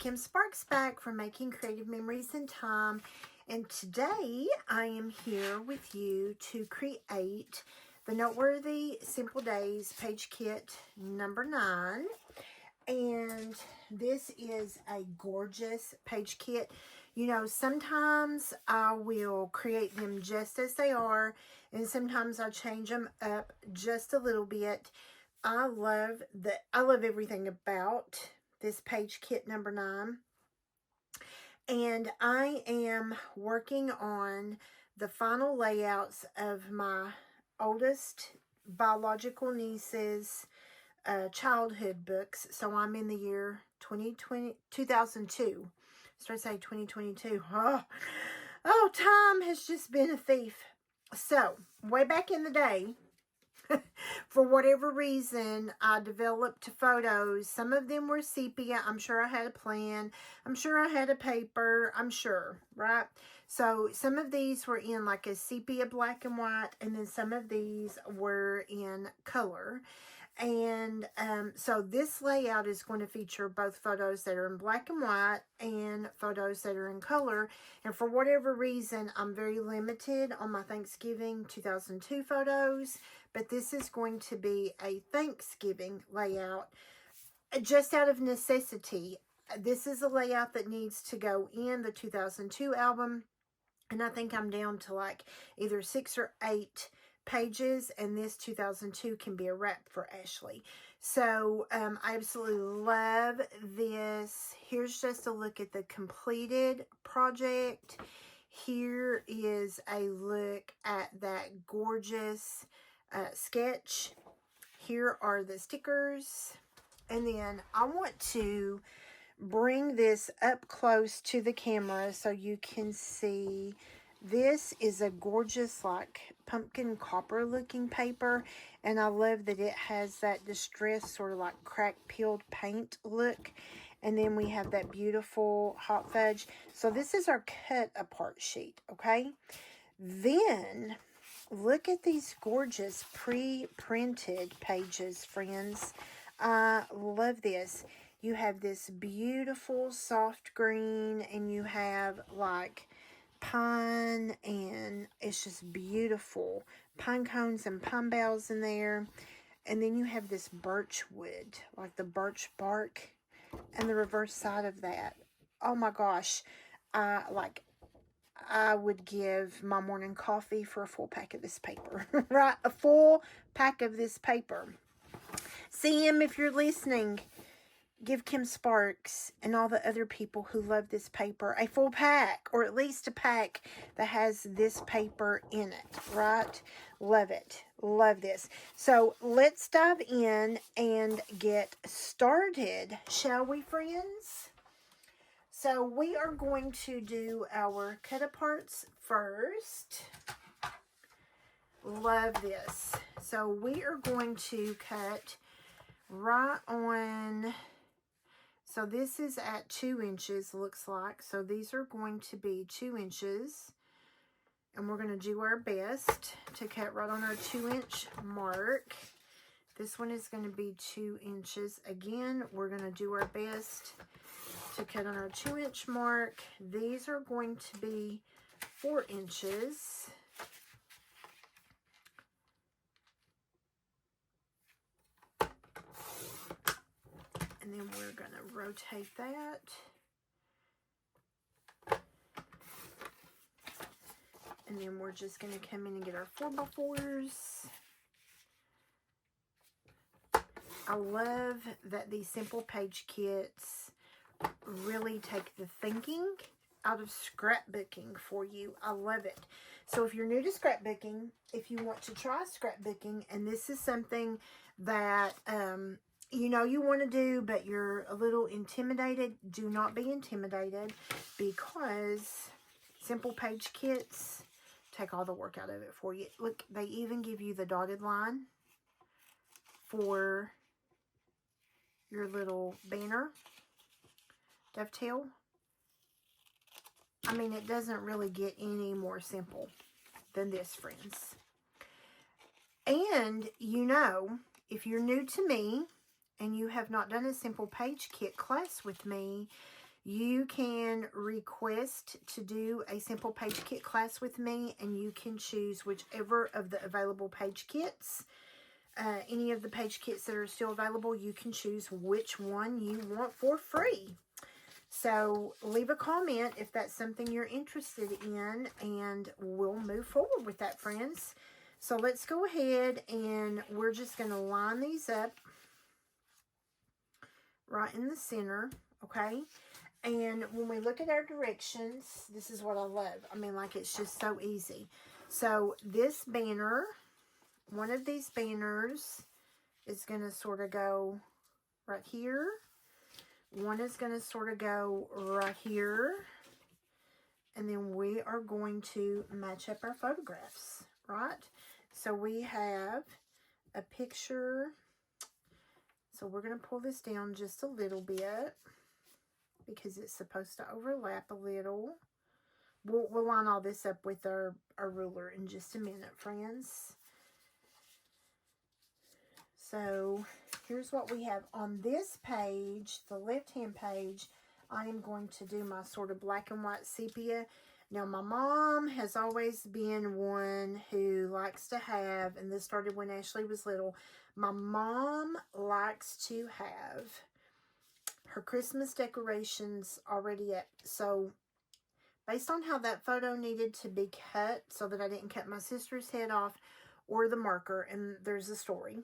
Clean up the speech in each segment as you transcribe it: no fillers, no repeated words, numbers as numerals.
Kim Sparks back from Making Creative Memories in Time, and today I am here with you to create the Noteworthy Simple Days page kit number 9. And this is a gorgeous page kit. You know, sometimes I will create them just as they are, and sometimes I change them up just a little bit. I love everything about this page kit number 9. And I am working on the final layouts of my oldest biological niece's childhood books. So I'm in the year 2002. Start saying 2022. Oh, time has just been a thief. So, way back in the day, for whatever reason, I developed photos. Some of them were sepia. I'm sure I had a plan. I'm sure I had a paper. I'm sure, right? So some of these were in like a sepia black and white, and then some of these were in color. And so this layout is going to feature both photos that are in black and white and photos that are in color. And for whatever reason, I'm very limited on my Thanksgiving 2002 photos. But this is going to be a Thanksgiving layout just out of necessity. This is a layout that needs to go in the 2002 album. And I think I'm down to like either 6 or 8 pages, and this 2002 can be a wrap for Ashley. So I absolutely love this. Here's just a look at the completed project. Here is a look at that gorgeous sketch. Here are the stickers, and then I want to bring this up close to the camera so you can see. This is a gorgeous, like, pumpkin copper looking paper, and I love that it has that distressed sort of like cracked peeled paint look. And then we have that beautiful hot fudge. So this is our cut apart sheet, okay? Then look at these gorgeous pre-printed pages, friends. I love this. You have this beautiful soft green, and you have like pine, and it's just beautiful. Pine cones and pine boughs in there. And then you have this birch wood, like the birch bark, and the reverse side of that. Oh my gosh. I would give my morning coffee for a full pack of this paper, right? A full pack of this paper. Sam, if you're listening, give Kim Sparks and all the other people who love this paper a full pack, or at least a pack that has this paper in it, right? Love it. Love this. So let's dive in and get started, shall we, friends? So we are going to do our cut aparts first. Love this. So we are going to cut right on. So this is at 2 inches, looks like. So these are going to be 2 inches. And we're going to do our best to cut right on our 2-inch mark. This one is going to be 2 inches. Again, we're going to do our best to cut on our 2-inch mark. These are going to be 4 inches. And then we're going to rotate that. And then we're just going to come in and get our 4x4s. I love that these simple page kits really take the thinking out of scrapbooking for you. I love it. So if you're new to scrapbooking, if you want to try scrapbooking, and this is something that you know you want to do, but you're a little intimidated, do not be intimidated, because simple page kits take all the work out of it for you. Look, they even give you the dotted line for your little banner dovetail. I mean, it doesn't really get any more simple than this, friends. And, you know, if you're new to me and you have not done a simple page kit class with me, You can request to do a simple page kit class with me, and you can choose whichever of the available page kits. Any of the page kits that are still available, you can choose which one you want for free. So leave a comment if that's something you're interested in, and we'll move forward with that, friends. So let's go ahead, and we're just going to line these up right in the center, okay? And when we look at our directions, this is what I love. I mean, like, it's just so easy. So this banner, one of these banners is going to sort of go right here. One is going to sort of go right here. And then we are going to match up our photographs, right? So we have a picture. So we're going to pull this down just a little bit because it's supposed to overlap a little. We'll line all this up with our ruler in just a minute, friends. So here's what we have on this page, the left-hand page. I am going to do my sort of black and white sepia. Now, my mom has always been one who likes to have, and this started when Ashley was little, my mom likes to have her Christmas decorations already up. So based on how that photo needed to be cut so that I didn't cut my sister's head off or the marker, and there's a story.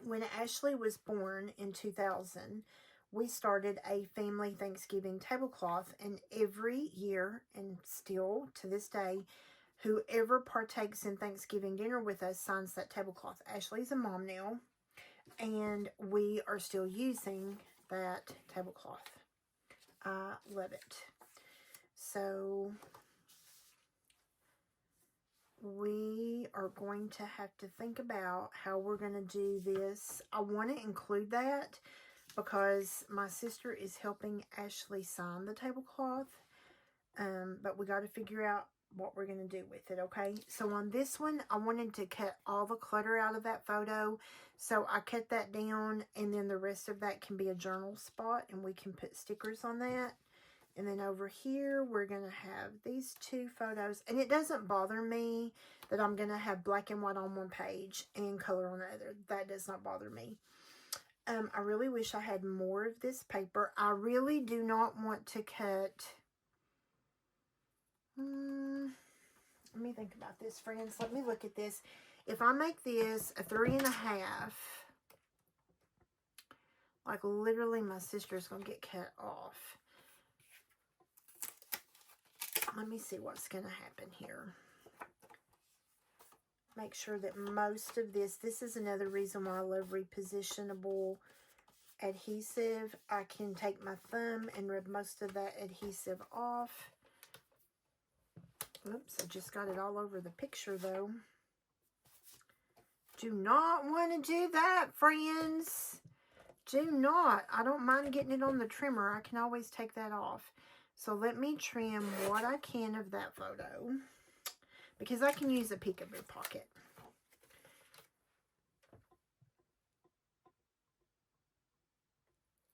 When Ashley was born in 2000, we started a family Thanksgiving tablecloth, and every year, and still to this day, whoever partakes in Thanksgiving dinner with us signs that tablecloth. Ashley's a mom now, and we are still using that tablecloth. I love it. So we are going to have to think about how we're going to do this. I want to include that because my sister is helping Ashley sign the tablecloth. But we got to figure out what we're going to do with it, okay? So on this one, I wanted to cut all the clutter out of that photo. So I cut that down, and then the rest of that can be a journal spot, and we can put stickers on that. And then over here, we're going to have these two photos. And it doesn't bother me that I'm going to have black and white on one page and color on the other. That does not bother me. I really wish I had more of this paper. I really do not want to cut... let me think about this, friends. Let me look at this. If I make this a 3.5, like literally my sister's going to get cut off. Let me see what's going to happen here. Make sure that most of this is another reason why I love repositionable adhesive. I can take my thumb and rub most of that adhesive off. Oops, I just got it all over the picture though. Do not want to do that, friends. Do not. I don't mind getting it on the trimmer. I can always take that off. So let me trim what I can of that photo, because I can use a peekaboo pocket.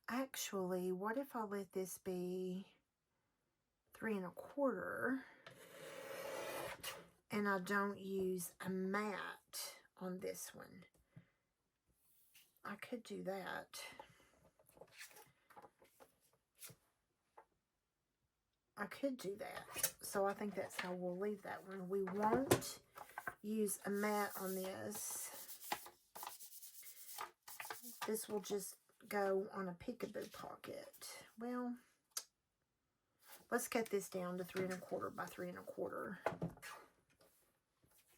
Actually, what if I let this be 3.25 and I don't use a mat on this one? I could do that. I could do that. So I think that's how we'll leave that one. We won't use a mat on this. This will just go on a peekaboo pocket. Well, let's cut this down to 3.25 by 3.25.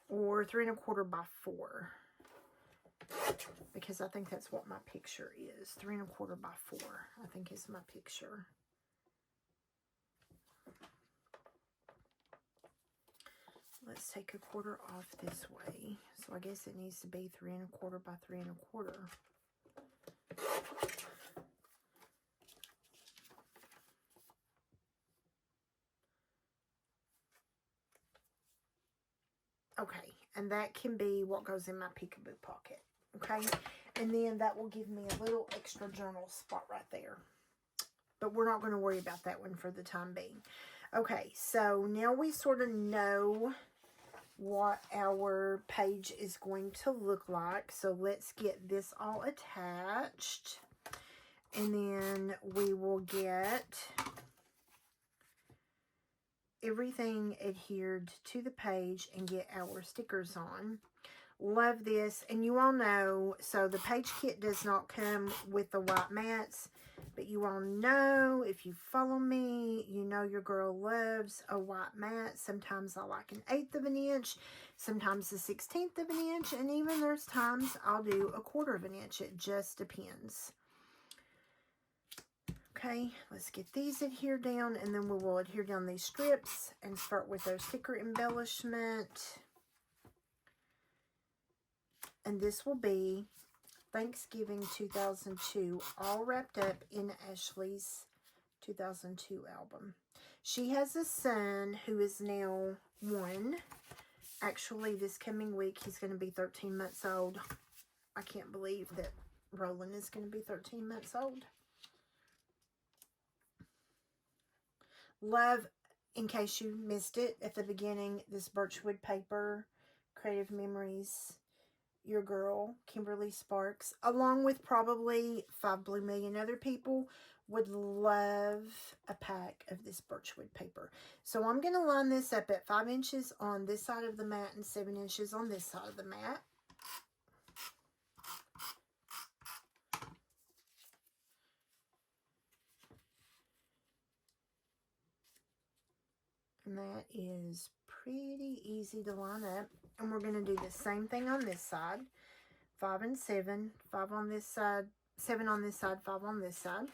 Or 3.25 by 4. Because I think that's what my picture is. 3.25 by 4, I think is my picture. Let's take 1/4 off this way. So I guess it needs to be 3.25 by 3.25. Okay, and that can be what goes in my peekaboo pocket. Okay, and then that will give me a little extra journal spot right there. But we're not going to worry about that one for the time being. Okay, so now we sort of know what our page is going to look like. So let's get this all attached. And then we will get everything adhered to the page and get our stickers on. Love this. And you all know, so the page kit does not come with the white mats, but you all know, if you follow me, you know your girl loves a white mat. Sometimes I like 1/8 of an inch, sometimes a 1/16 of an inch, and even there's times I'll do 1/4 of an inch. It just depends. Okay, let's get these adhered down, and then we will adhere down these strips and start with our sticker embellishment. And this will be Thanksgiving 2002, all wrapped up in Ashley's 2002 album. She has a son who is now 1. Actually, this coming week, he's going to be 13 months old. I can't believe that Roland is going to be 13 months old. Love, in case you missed it at the beginning, this birchwood paper, Creative Memories, your girl, Kimberly Sparks, along with probably 5 Blue Million other people, would love a pack of this birchwood paper. So I'm going to line this up at 5 inches on this side of the mat and 7 inches on this side of the mat. And that is pretty easy to line up. And we're going to do the same thing on this side. 5 and 7. 5 on this side. 7 on this side. 5 on this side.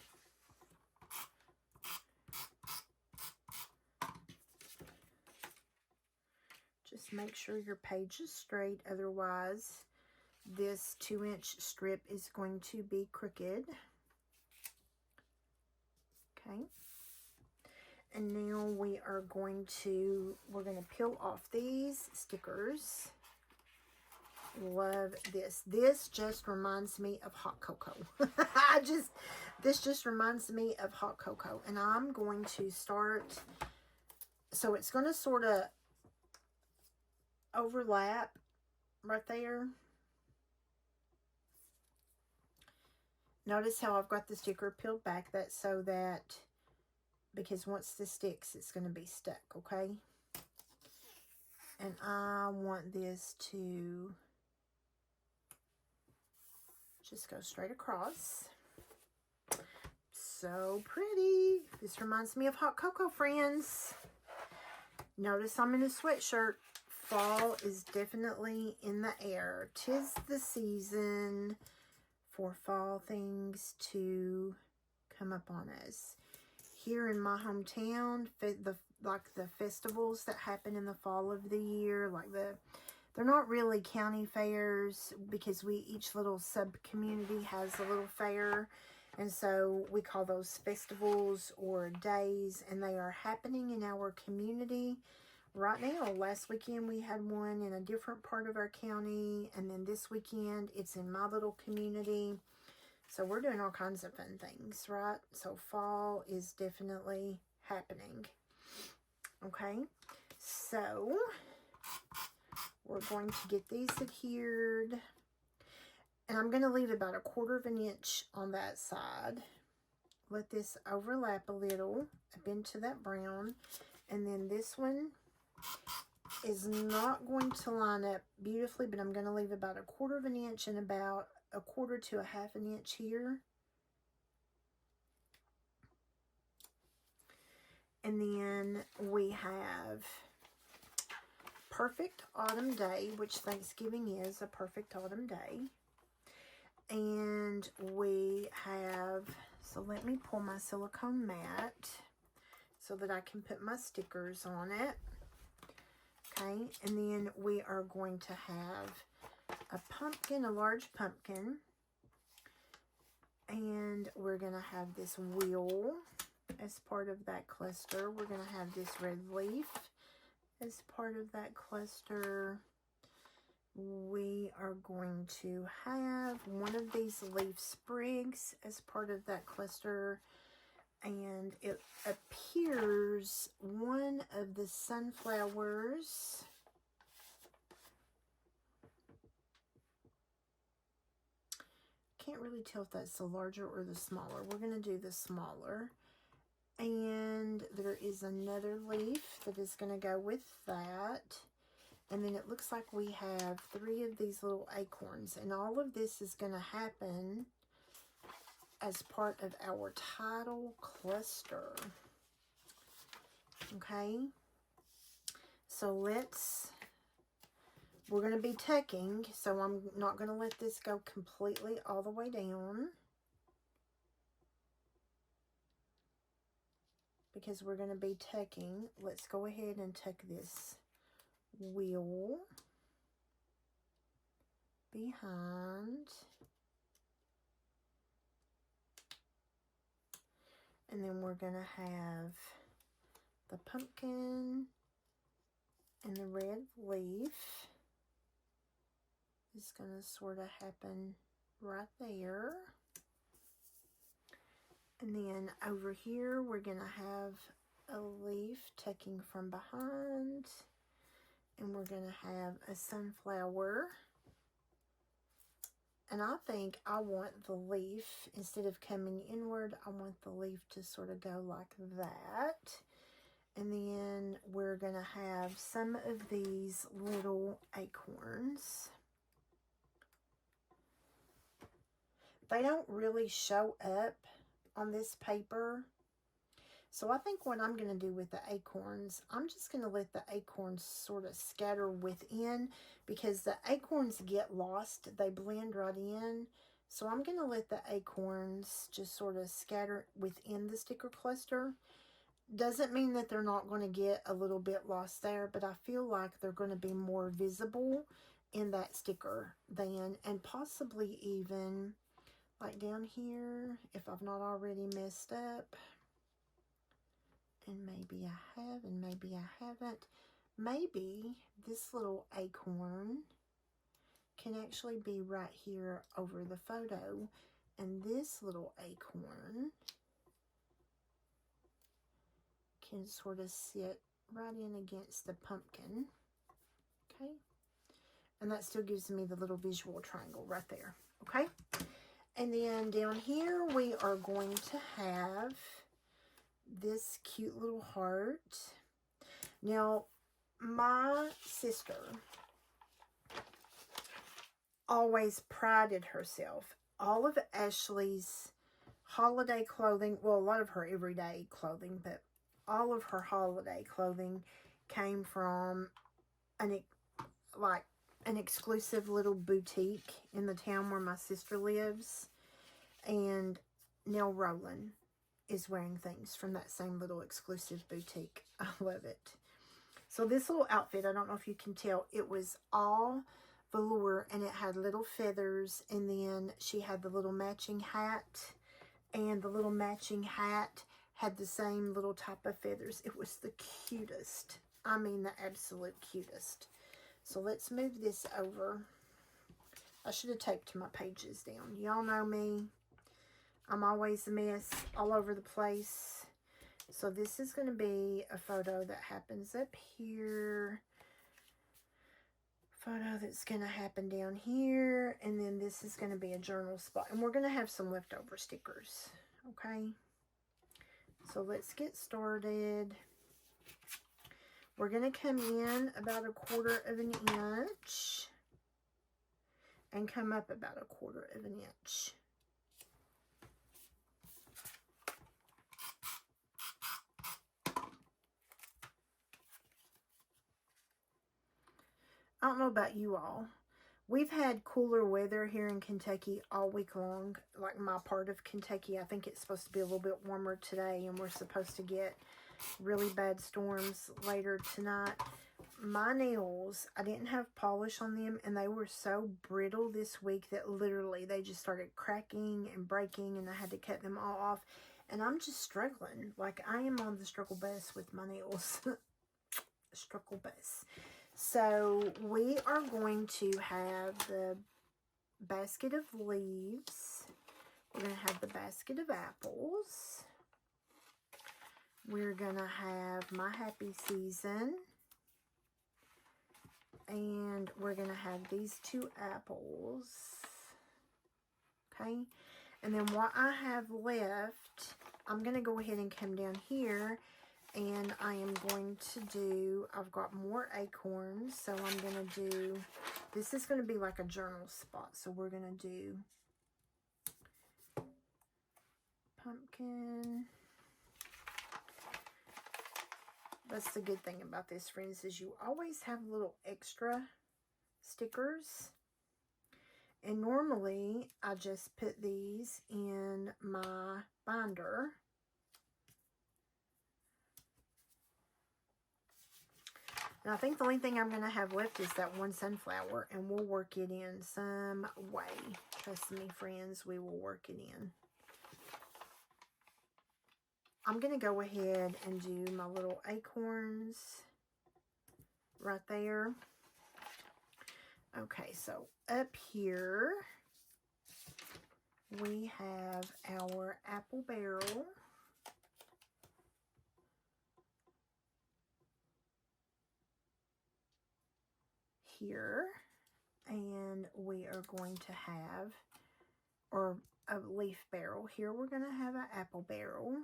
Just make sure your page is straight. Otherwise, this 2-inch strip is going to be crooked. Okay. And now we're going to peel off these stickers. Love this. This just reminds me of hot cocoa. This just reminds me of hot cocoa. And I'm going to start, so it's going to sort of overlap right there. Notice how I've got the sticker peeled back. That's so that, because once this sticks, it's going to be stuck, okay? And I want this to just go straight across. So pretty. This reminds me of hot cocoa, friends. Notice I'm in a sweatshirt. Fall is definitely in the air. 'Tis the season for fall things to come up on us. Here in my hometown, the festivals that happen in the fall of the year, they're not really county fairs, because each little sub-community has a little fair, and so we call those festivals or days, and they are happening in our community right now. Last weekend we had one in a different part of our county, and then this weekend it's in my little community. So we're doing all kinds of fun things, right? So fall is definitely happening. Okay, so we're going to get these adhered. And I'm going to leave about 1/4 of an inch on that side. Let this overlap a little up into that brown. And then this one is not going to line up beautifully, but I'm going to leave about 1/4 of an inch and about 1/4 to 1/2 an inch here. And then we have Perfect Autumn Day, which Thanksgiving is a perfect autumn day. And we have, so let me pull my silicone mat so that I can put my stickers on it. Okay, and then we are going to have a pumpkin, a large pumpkin. And we're going to have this wheel as part of that cluster. We're going to have this red leaf as part of that cluster. We are going to have one of these leaf sprigs as part of that cluster. And it appears one of the sunflowers can't really tell if that's the larger or the smaller. We're going to do the smaller. And there is another leaf that is going to go with that. And then it looks like we have 3 of these little acorns. And all of this is going to happen as part of our title cluster. Okay. So we're going to be tucking. So I'm not going to let this go completely all the way down, because we're going to be tucking. Let's go ahead and tuck this wheel behind. And then we're going to have the pumpkin and the red leaf is going to sort of happen right there. And then over here, we're going to have a leaf tucking from behind. And we're going to have a sunflower. And I think I want the leaf, instead of coming inward, I want the leaf to sort of go like that. And then we're going to have some of these little acorns. They don't really show up on this paper. So I think what I'm going to do with the acorns, I'm just going to let the acorns sort of scatter within, because the acorns get lost. They blend right in. So I'm going to let the acorns just sort of scatter within the sticker cluster. Doesn't mean that they're not going to get a little bit lost there, but I feel like they're going to be more visible in that sticker than, and possibly even like down here, if I've not already messed up. And maybe I have, and maybe I haven't. Maybe this little acorn can actually be right here over the photo. And this little acorn can sort of sit right in against the pumpkin. Okay. And that still gives me the little visual triangle right there. Okay. And then down here, we are going to have this cute little heart. Now, my sister always prided herself. All of Ashley's holiday clothing, well, a lot of her everyday clothing, but all of her holiday clothing came from an exclusive little boutique in the town where my sister lives. And Nell Rowland is wearing things from that same little exclusive boutique. I love it. So this little outfit, I don't know if you can tell, it was all velour and it had little feathers, and then she had the little matching hat, and the little matching hat had the same little type of feathers. It was the cutest. I mean, the absolute cutest. So let's move this over. I should have taped my pages down. Y'all know me. I'm always a mess all over the place. So this is going to be a photo that happens up here. Photo that's going to happen down here. And then this is going to be a journal spot. And we're going to have some leftover stickers. Okay. So let's get started. We're going to come in about 1/4 of an inch. And come up about 1/4 of an inch. I don't know about you all. We've had cooler weather here in Kentucky all week long. Like my part of Kentucky, I think it's supposed to be a little bit warmer today, and we're supposed to get really bad storms later tonight. My nails, I didn't have polish on them, and they were so brittle this week that literally they just started cracking and breaking, and I had to cut them all off. And I'm just struggling. Like, I am on the struggle bus with my nails. Struggle bus. So we are going to have the basket of leaves. We're going to have the basket of apples. we're going to have My Happy Season. And we're going to have these two apples. Okay. And then what I have left, I'm going to go ahead and come down here. And I am going to do, I've got more acorns. So I'm going to do, this is going to be like a journal spot. So we're going to do pumpkin. That's the good thing about this, friends, is you always have little extra stickers. And normally, I just put these in my binder. And I think the only thing I'm going to have left is that one sunflower. And we'll work it in some way. Trust me, friends, we will work it in. I'm going to go ahead and do my little acorns right there. Okay, so up here, we have our apple barrel. Here. And we are going to have, or a leaf barrel. Here we're going to have an apple barrel.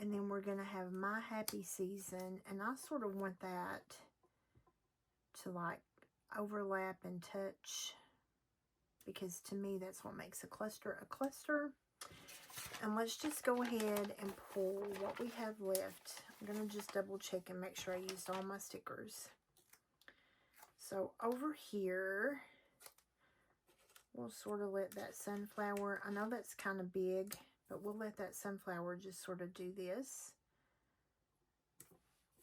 And then we're going to have My Happy Season. And I sort of want that to like overlap and touch, because to me that's what makes a cluster a cluster. And let's just go ahead and pull what we have left. I'm going to just double check and make sure I used all my stickers. So over here, we'll sort of let that sunflower, I know that's kind of big, but we'll let that sunflower just sort of do this.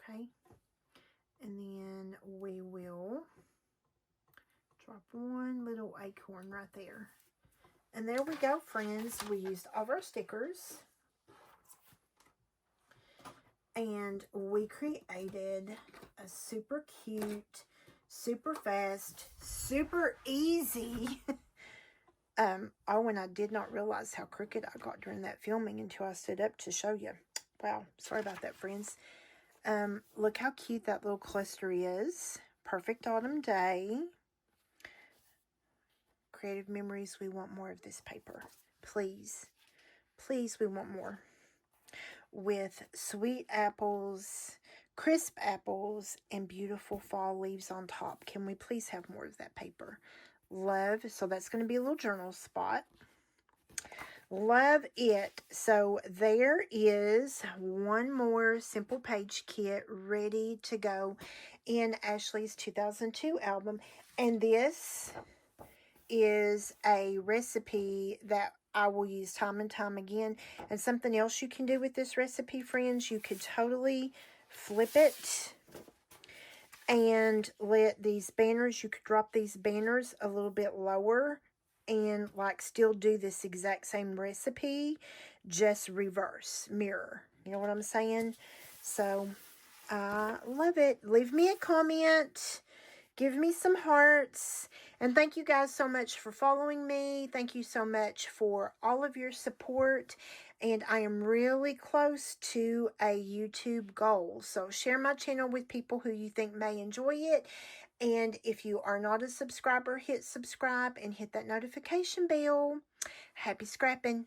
Okay. And then we will drop one little acorn right there. And there we go, friends. We used all of our stickers. And we created a super cute, super fast, super easy. Oh, and I did not realize how crooked I got during that filming until I stood up to show you. Wow, sorry about that, friends. Look how cute that little cluster is. Perfect autumn day. Creative Memories, we want more of this paper. Please. Please, we want more. With sweet apples, crisp apples, and beautiful fall leaves on top. Can we please have more of that paper? Love. So that's going to be a little journal spot. Love it. So there is one more simple page kit ready to go in Ashley's 2002 album. And this is a recipe that I will use time and time again. And something else you can do with this recipe, friends, you could totally flip it and let these banners, you could drop these banners a little bit lower and like still do this exact same recipe, just reverse, mirror. You know what I'm saying? So I love it. Leave me a comment. Give me some hearts. And thank you guys so much for following me. Thank you so much for all of your support. And I am really close to a YouTube goal. So share my channel with people who you think may enjoy it. And if you are not a subscriber, hit subscribe and hit that notification bell. Happy scrapping.